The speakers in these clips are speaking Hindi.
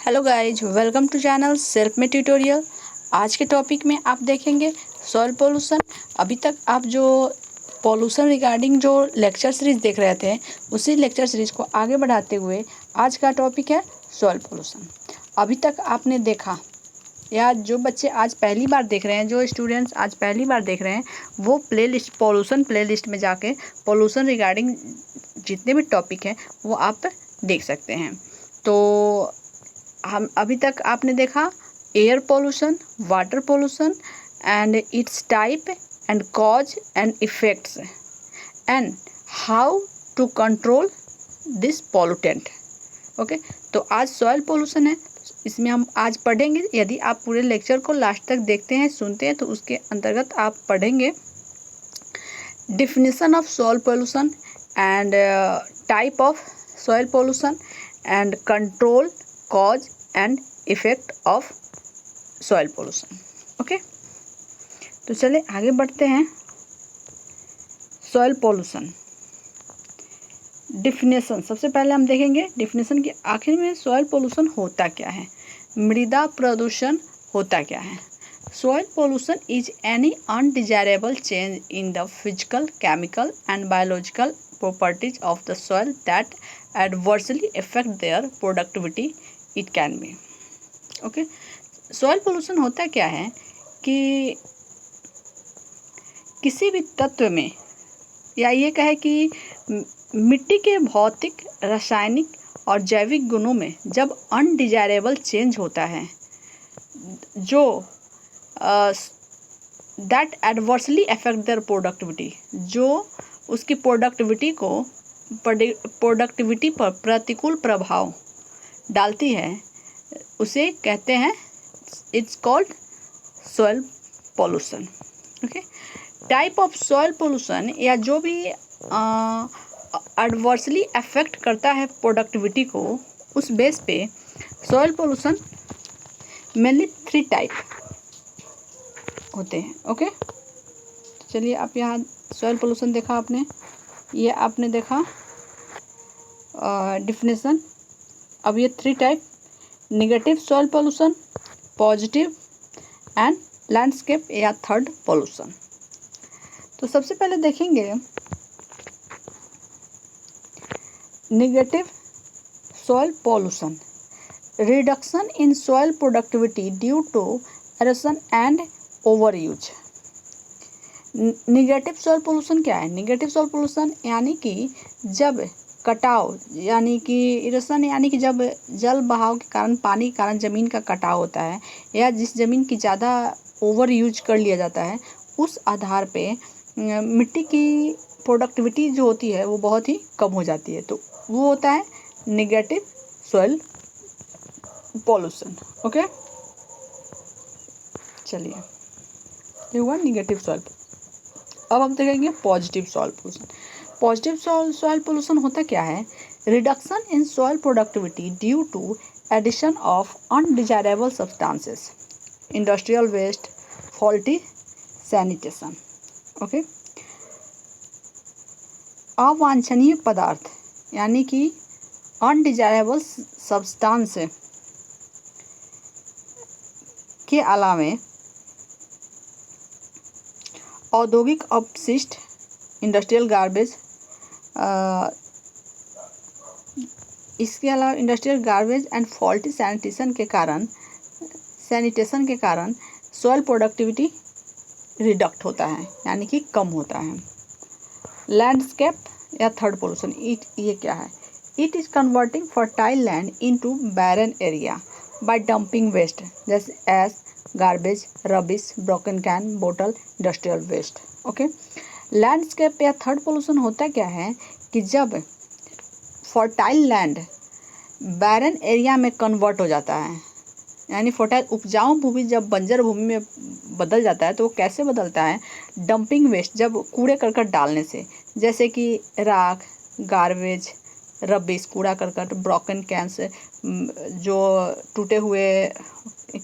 Hello guys, welcome to channel self में ट्यूटोरियल। आज के टॉपिक में आप देखेंगे सॉइल पोल्यूशन। अभी तक आप जो पोल्यूशन रिगार्डिंग जो लेक्चर सीरीज देख रहे थे, उसी लेक्चर सीरीज को आगे बढ़ाते हुए आज का टॉपिक है सॉइल पोल्यूशन। अभी तक आपने देखा, या जो बच्चे आज पहली बार देख रहे हैं, जो स्टूडेंट्स आज पहली बार देख रहे हैं, वो प्लेलिस्ट पोल्यूशन प्लेलिस्ट में जाके पोल्यूशन रिगार्डिंग जितने भी टॉपिक हैं वो आप देख सकते हैं। तो हम अभी तक आपने देखा air pollution, water pollution and its type and cause and effects and how to control this pollutant. Okay, तो आज सॉइल पोल्यूशन है, इसमें हम आज पढ़ेंगे। यदि आप पूरे लेक्चर को लास्ट तक देखते हैं, सुनते हैं, तो उसके अंतर्गत आप पढ़ेंगे definition of soil pollution and type of soil pollution and control, cause and effect of soil pollution. Okay, तो चले आगे बढ़ते हैं। सॉइल पोल्यूशन डिफिनेशन, सबसे पहले हम देखेंगे डिफिनेशन के आखिर में सॉइल पोल्यूशन होता क्या है, मृदा प्रदूषण होता क्या है। Soil pollution is any undesirable change in the physical, chemical and biological properties of the soil that adversely affect their productivity. It can be okay. Soil pollution होता क्या है कि किसी भी तत्व में, या ये कहे कि मिट्टी के भौतिक, रासायनिक और जैविक गुणों में जब अनडिजायरेबल चेंज होता है, जो that adversely affect there productivity, जो उसकी प्रोडक्टिविटी पर प्रतिकूल प्रभाव डालती है, उसे कहते हैं, it's called soil pollution. Okay, type of soil pollution, या जो भी एडवर्सली अफेक्ट करता है प्रोडक्टिविटी को, उस बेस पे सॉइल पोल्यूशन मेनली 3 टाइप होते हैं। ओके, चलिए आप यहाँ सॉइल पोल्यूशन देखा आपने, ये आपने देखा डिफिनेशन। अब ये 3 type, negative soil pollution, positive and landscape या थर्ड पोल्यूशन। तो सबसे पहले देखेंगे negative soil pollution, reduction in soil productivity due to erosion and over use. Negative soil pollution क्या है? निगेटिव सॉइल पोल्यूशन यानी कि जब कटाव, यानी कि इरोशन, यानी कि जब जल बहाव के कारण, पानी के कारण ज़मीन का कटाव होता है, या जिस ज़मीन की ज़्यादा ओवर यूज कर लिया जाता है, उस आधार पे मिट्टी की प्रोडक्टिविटी जो होती है वो बहुत ही कम हो जाती है। तो वो होता है निगेटिव सॉइल पोल्यूशन। ओके, चलिए, ये हुआ निगेटिव सॉइल। अब हम देखेंगे positive soil pollution. Positive soil pollution होता क्या है? Reduction in soil productivity due to addition of undesirable substances, industrial waste, faulty sanitation. Okay, अवांछनीय पदार्थ, यानी कि अनडिजायरेबल सब्सटेंस के अलावे औद्योगिक अपशिष्ट, इंडस्ट्रियल गार्बेज, इसके अलावा industrial garbage and faulty sanitation के कारण सॉइल प्रोडक्टिविटी रिडक्ट होता है, यानी कि कम होता है। लैंडस्केप या थर्ड पोल्यूशन, ये क्या है? It is converting fertile land into barren area by dumping waste, जैसे as garbage, rubbish, broken can, बोतल, इंडस्ट्रियल वेस्ट। ओके, लैंडस्केप या थर्ड पोल्यूशन होता क्या है कि जब फर्टाइल लैंड बैरन एरिया में कन्वर्ट हो जाता है, यानी फर्टाइल उपजाऊ भूमि जब बंजर भूमि में बदल जाता है, तो वो कैसे बदलता है? डंपिंग वेस्ट, जब कूड़े करकट डालने से, जैसे कि राख, गार्बेज, रबिश, कूड़ा करकट, ब्रोकन कैंस, जो टूटे हुए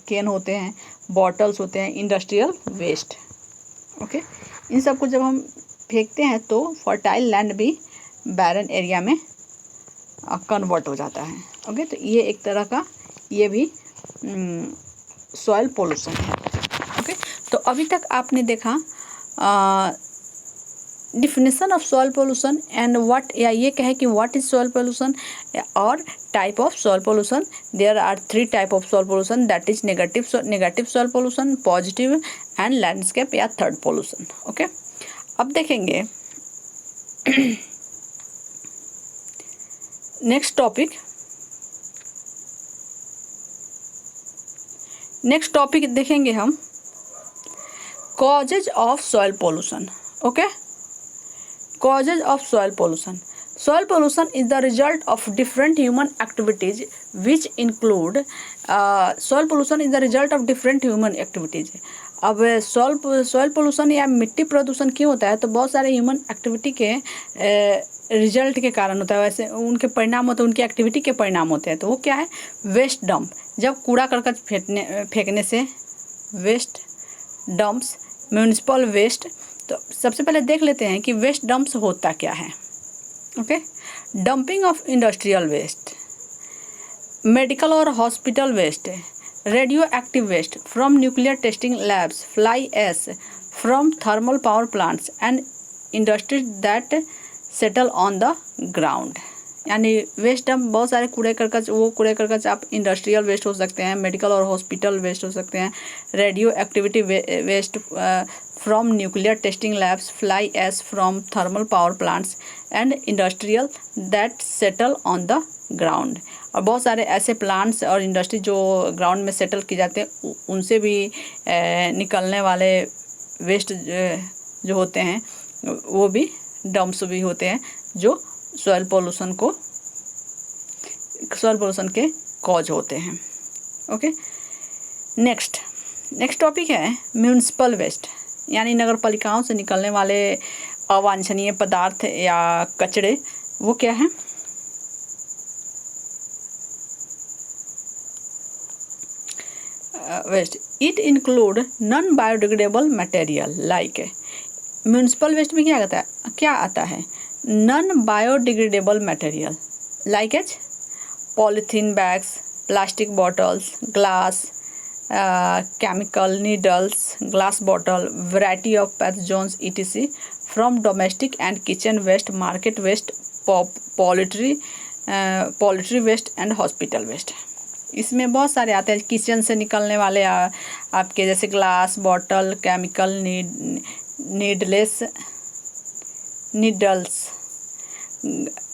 कैन होते हैं, बॉटल्स होते हैं, इंडस्ट्रियल वेस्ट। ओके, इन सब को जब हम फेंकते हैं तो फर्टाइल लैंड भी बैरन एरिया में कन्वर्ट हो जाता है। ओके, तो ये एक तरह का ये भी सॉइल पोल्यूशन है। ओके, तो अभी तक आपने देखा definition of soil pollution and what, या ये कहे कि व्हाट इज सॉइल पोल्यूशन और type of soil pollution. There are 3 type of soil pollution, that is negative soil pollution, positive and landscape या थर्ड पोल्यूशन। ओके, अब देखेंगे नेक्स्ट टॉपिक देखेंगे हम causes of soil pollution. Okay, causes of soil pollution. Soil pollution is the result of different human activities which include soil pollution is the result of different human activities. अब सॉइल पोल्यूशन या मिट्टी प्रदूषण क्यों होता है, तो बहुत सारे ह्यूमन एक्टिविटी के रिजल्ट के कारण होता है, वैसे उनके परिणाम होते हैं, उनकी एक्टिविटी के परिणाम होते हैं। तो वो क्या है, वेस्ट डंप, जब कूड़ा करकट फेंकने से वेस्ट डंप्स, म्यूनिसिपल वेस्ट। तो सबसे पहले देख लेते हैं कि वेस्ट डंप्स होता क्या है। Okay, dumping of industrial waste, medical और hospital waste, radioactive waste from nuclear testing labs, fly ash from thermal power plants and industries that settle on the ground. यानी वेस्ट डंप बहुत सारे कूड़े करकट, वो कूड़े करकट आप इंडस्ट्रियल वेस्ट हो सकते हैं, मेडिकल और हॉस्पिटल वेस्ट हो सकते हैं, radioactivity waste from nuclear testing labs, fly ash from thermal power plants and industrial that settle on the ground. और बहुत सारे ऐसे प्लांट्स और इंडस्ट्री जो ग्राउंड में सेटल किए जाते हैं, उनसे भी निकलने वाले वेस्ट जो होते हैं वो भी डंप्स भी होते हैं, जो सॉइल पोल्यूशन के कॉज होते हैं। ओके, नेक्स्ट टॉपिक है म्यूनिसिपल वेस्ट, यानी नगर पालिकाओं से निकलने वाले अवांछनीय पदार्थ या कचरे। वो क्या है, waste it include non biodegradable material like, municipal waste में क्या आता है non biodegradable material like as polythene bags, plastic bottles, glass, chemical needles, glass bottle, variety of pathogens etc. from domestic and kitchen waste, market waste, poultry waste and hospital waste। इसमें बहुत सारे आते हैं, किचन से निकलने वाले आपके जैसे ग्लास बॉटल, केमिकल नीडल्स,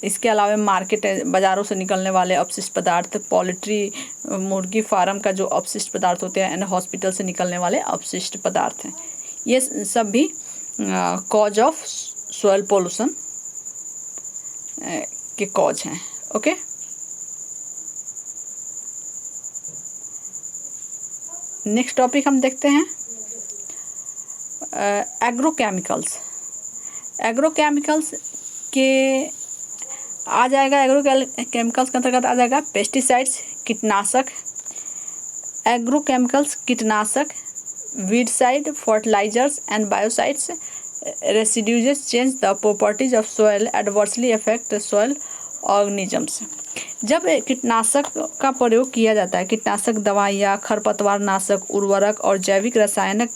इसके अलावा मार्केट बाज़ारों से निकलने वाले अपशिष्ट पदार्थ, पोल्ट्री मुर्गी फार्म का जो अपशिष्ट पदार्थ होते हैं, एंड हॉस्पिटल से निकलने वाले अपशिष्ट पदार्थ हैं। ये सब भी कॉज ऑफ सॉइल पोल्यूशन के कॉज हैं। ओके, नेक्स्ट टॉपिक हम देखते हैं एग्रोकेमिकल्स। एग्रोकेमिकल्स के आ जाएगा, एग्रोकेमिकल्स के अंतर्गत आ जाएगा पेस्टिसाइड्स, कीटनाशक, एग्रोकेमिकल्स कीटनाशक, weedicide, fertilisers and biocides, residues change the properties of soil, adversely affect soil organisms. जब कीटनाशक का प्रयोग किया जाता है, कीटनाशक दवाइयाँ, खरपतवार नाशक, उर्वरक और जैविक रसायनक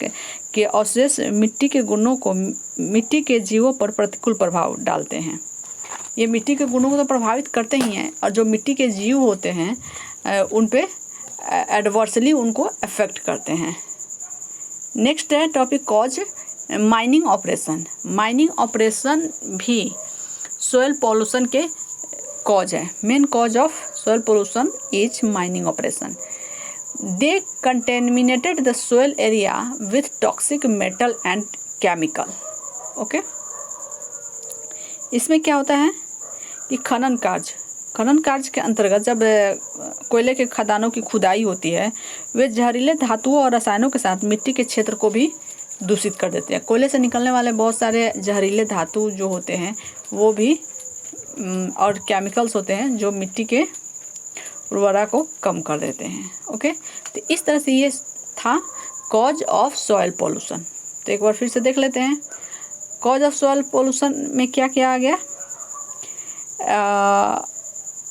के अवशेष मिट्टी के गुणों को, मिट्टी के जीवों पर प्रतिकूल प्रभाव डालते हैं। ये मिट्टी के गुणों को तो प्रभावित करते ही हैं, और जो मिट्टी के जीव होते हैं उन पे एडवर्सली उनको अफेक्ट करते हैं। नेक्स्ट है topic cause mining operation. Mining operation भी सॉइल पोल्यूशन के कॉज है। Main cause of soil pollution is mining operation. They contaminated the soil area with toxic metal and chemical. Okay, इसमें क्या होता है कि खनन कार्य के अंतर्गत जब कोयले के खदानों की खुदाई होती है, वे जहरीले धातुओं और रसायनों के साथ मिट्टी के क्षेत्र को भी दूषित कर देते हैं। कोयले से निकलने वाले बहुत सारे जहरीले धातु जो होते हैं वो भी और केमिकल्स होते हैं जो मिट्टी के उर्वरता को कम कर देते हैं। ओके, तो इस तरह से ये था कॉज ऑफ सॉइल पोल्यूशन। तो एक बार फिर से देख लेते हैं कॉज ऑफ सॉइल पोल्यूशन में क्या क्या आ गया।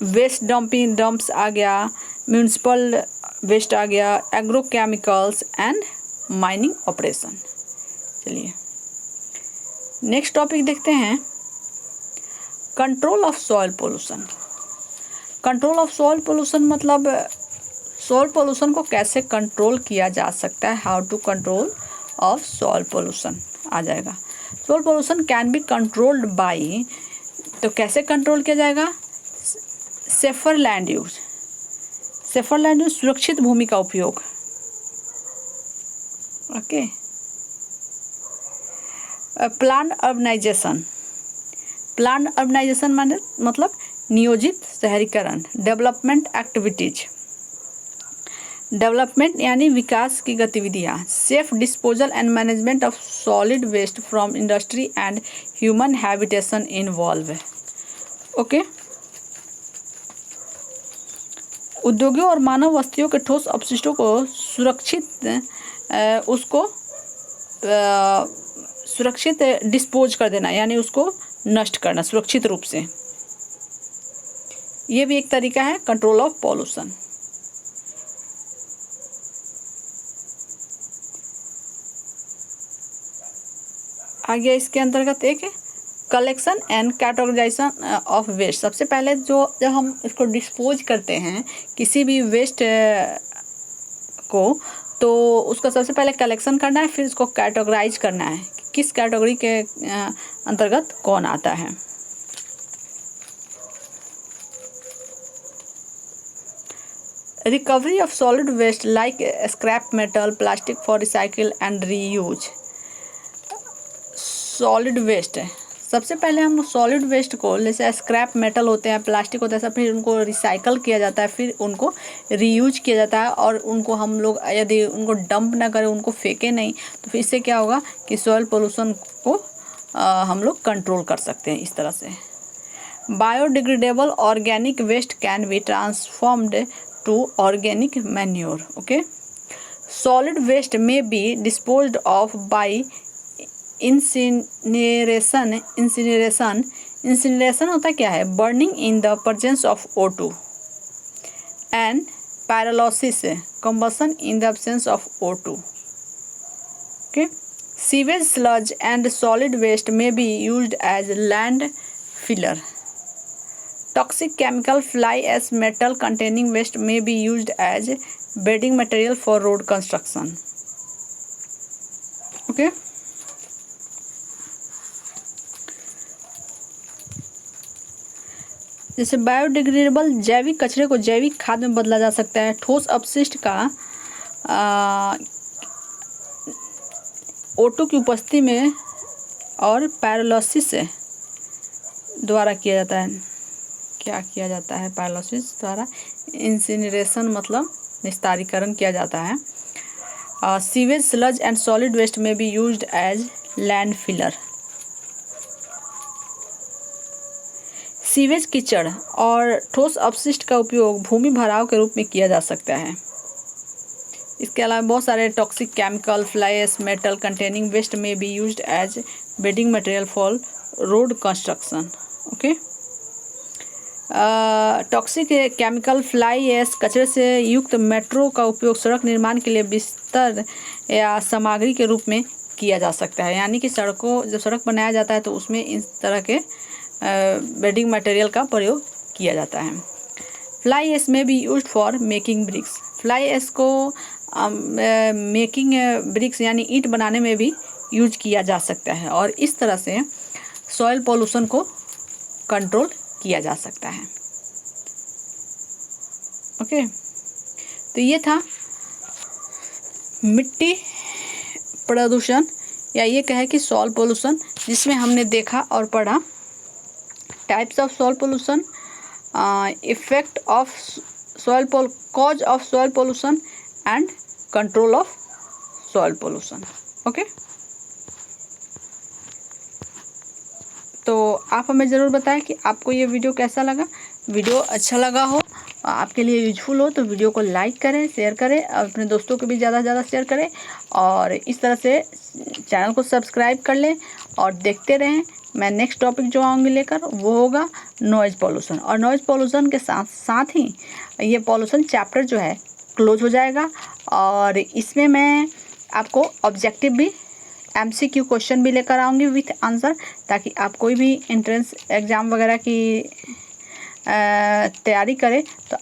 वेस्ट डंप्स आ गया, म्यूनिसिपल वेस्ट आ गया, एग्रोकेमिकल्स एंड माइनिंग ऑपरेशन। चलिए नेक्स्ट टॉपिक देखते हैं, control of soil pollution. Control of soil pollution मतलब सॉइल पोल्यूशन को कैसे कंट्रोल किया जा सकता है, how to control of soil pollution आ जाएगा। Soil pollution can be controlled by, तो कैसे कंट्रोल किया जाएगा, safer land use. Safer land use सुरक्षित भूमि का उपयोग, okay. Plan urbanisation, plan urbanisation माने मतलब नियोजित शहरीकरण। डेवलपमेंट एक्टिविटीज, डेवलपमेंट यानी विकास की गतिविधियाँ। Safe disposal and management of solid waste from industry and human habitation involve, okay. उद्योगों और मानव बस्तियों के ठोस अपशिष्टों को सुरक्षित डिस्पोज कर देना, यानी उसको नष्ट करना सुरक्षित रूप से। ये भी एक तरीका है कंट्रोल ऑफ पॉल्यूशन। आगे इसके अंतर्गत एक collection and categorisation of waste. सबसे पहले जब हम इसको डिस्पोज करते हैं किसी भी वेस्ट को, तो उसका सबसे पहले कलेक्शन करना है, फिर उसको कैटेगराइज करना है, किस कैटेगरी के अंतर्गत कौन आता है। Recovery of solid waste like scrap metal, plastic for recycle and reuse. Solid waste, सबसे पहले हम सॉलिड वेस्ट को, जैसे स्क्रैप मेटल होते हैं, प्लास्टिक होता है, सब फिर उनको रिसाइकल किया जाता है, फिर उनको रीयूज किया जाता है, और उनको हम लोग यदि उनको डंप ना करें, उनको फेंके नहीं, तो फिर इससे क्या होगा कि सॉइल पोल्यूशन को हम लोग कंट्रोल कर सकते हैं इस तरह से। Biodegradable organic waste can be transformed to organic manure, okay. Solid waste may be disposed of by incineration. Incineration होता क्या है, burning in the presence of O2 and pyrolysis, combustion in the absence of O2, okay. Sewage sludge and solid waste may be used as land filler. Toxic chemical fly ash metal containing waste may be used as bedding material for road construction, okay. जैसे बायोडिग्रेडेबल जैविक कचरे को जैविक खाद में बदला जा सकता है। ठोस अपशिष्ट का O2 की उपस्थिति में और पैरालिसिस द्वारा किया जाता है। क्या किया जाता है पैरालिसिस द्वारा? इंसिनरेशन मतलब निस्तारीकरण किया जाता है। Sewage sludge and solid waste may be used as land filler. Sewage कीचड़ और ठोस अपशिष्ट का उपयोग भूमि भराव के रूप में किया जा सकता है। इसके अलावा बहुत सारे toxic chemical fly ash metal containing waste may be used as bedding material for road construction, okay. Toxic chemical fly ash कचरे से युक्त मेट्रो का उपयोग सड़क निर्माण के लिए बिस्तर या सामग्री के रूप में किया जा सकता है। यानी कि जब सड़क बनाया जाता है तो उसमें इस तरह के बेडिंग मटेरियल का प्रयोग किया जाता है। Fly ash may be used for making bricks. Fly ash को मेकिंग ब्रिक्स यानी ईंट बनाने में भी यूज किया जा सकता है, और इस तरह से सॉइल पोल्यूशन को कंट्रोल किया जा सकता है, ओके। तो ये था मिट्टी प्रदूषण, या ये कहे कि सॉइल पोल्यूशन, जिसमें हमने देखा और पढ़ा types of soil pollution, effect of soil cause of soil pollution and control of soil pollution, okay. तो आप हमें ज़रूर बताएं कि आपको ये वीडियो कैसा लगा। वीडियो अच्छा लगा हो, आपके लिए यूजफुल हो, तो वीडियो को लाइक करें, शेयर करें, अपने दोस्तों को भी ज़्यादा से ज़्यादा शेयर करें, और इस तरह से चैनल को सब्सक्राइब कर लें और देखते रहें मैं नेक्स्ट टॉपिक जो आऊँगी लेकर वो होगा नॉइज़ पॉल्यूशन, और नॉइज़ पॉल्यूशन के साथ साथ ही ये पॉल्यूशन चैप्टर जो है क्लोज हो जाएगा। और इसमें मैं आपको ऑब्जेक्टिव भी MCQ क्वेश्चन भी लेकर आऊँगी विथ आंसर, ताकि आप कोई भी एंट्रेंस एग्ज़ाम वगैरह की तैयारी करें तो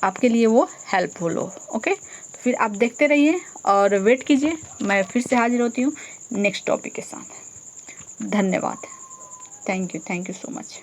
आपके लिए वो हेल्पफुल हो। ओके, तो फिर आप देखते रहिए और वेट कीजिए, मैं फिर से हाजिर होती हूँ नेक्स्ट टॉपिक के साथ। धन्यवाद। Thank you so much.